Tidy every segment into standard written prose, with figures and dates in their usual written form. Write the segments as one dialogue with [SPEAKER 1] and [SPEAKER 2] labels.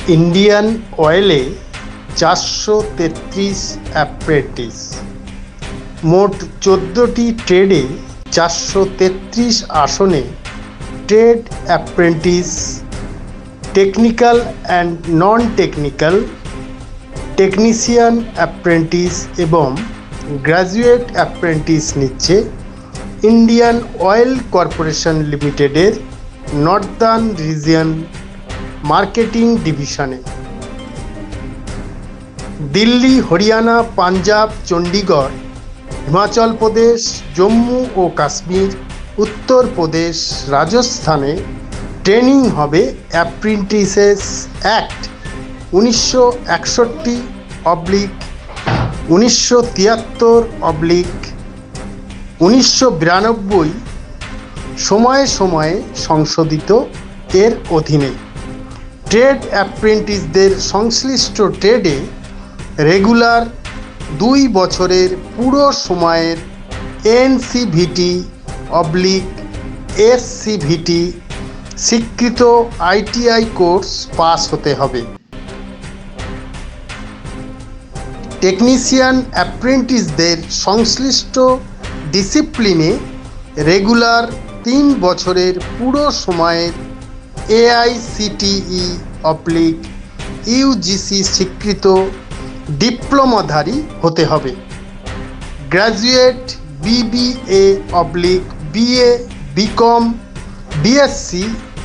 [SPEAKER 1] Indian অয়েলে 433 apprentice. মোট 14টি ট্রেডে 433 আসনে trade apprentice, technical and non technical, technician apprentice এবং গ্র্যাজুয়েট অ্যাপ্রেন্টিস নিচ্ছে ইন্ডিয়ান অয়েল কর্পোরেশন লিমিটেডের নর্দার্ন রিজিয়ন মার্কেটিং ডিভিশনে। দিল্লি, হরিয়ানা, পাঞ্জাব, চণ্ডীগড়, হিমাচল প্রদেশ, জম্মু ও কাশ্মীর, উত্তরপ্রদেশ, রাজস্থানে ট্রেনিং হবে অ্যাপ্রেন্টিসেস অ্যাক্ট 1961/1973/1992 সময়ে সময়ে সংশোধিত এর অধীনে ট্রেড অ্যাপ্রেন্টিসদের সংশ্লিষ্ট ট্রেডে রেগুলার 2 বছরের পুরো সময়ের NCVT/SCVT স্বীকৃত ITI কোর্স পাস হতে হবে। টেকনিশিয়ান অ্যাপ্রেন্টিসদের সংশ্লিষ্ট ডিসিপ্লিনে রেগুলার 3 বছরের পুরো সময়ের AICTE/UGC স্বীকৃত ডিপ্লোমাধারী হতে হবে। গ্র্যাজুয়েট BBA/BA, BCom, BSc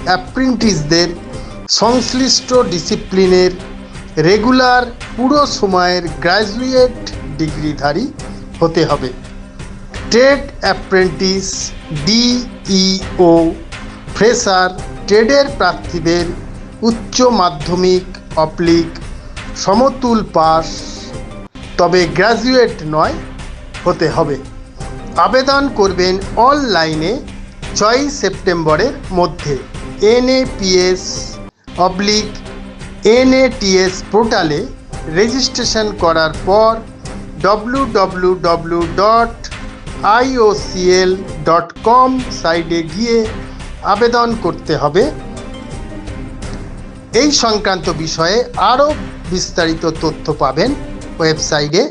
[SPEAKER 1] অ্যাপ্রেন্টিসদের সংশ্লিষ্ট ডিসিপ্লিনের রেগুলার পুরো সময়ের গ্র্যাজুয়েট ডিগ্রিধারী হতে হবে। ট্রেড অ্যাপ্রেন্টিস, DEO, ফ্রেশার ট্রেডের প্রার্থীদের উচ্চ মাধ্যমিক/সমতুল পাস, তবে গ্র্যাজুয়েট নয়, হতে হবে। আবেদন করবেন অনলাইনে 6 সেপ্টেম্বরের মধ্যে NAPS/NATS পোর্টালে রেজিস্ট্রেশন করার পর www.iocl.com সাইটে গিয়ে আবেদন করতে হবে। এই সংক্রান্ত বিষয়ে আরও বিস্তারিত তথ্য পাবেন ওয়েবসাইটে।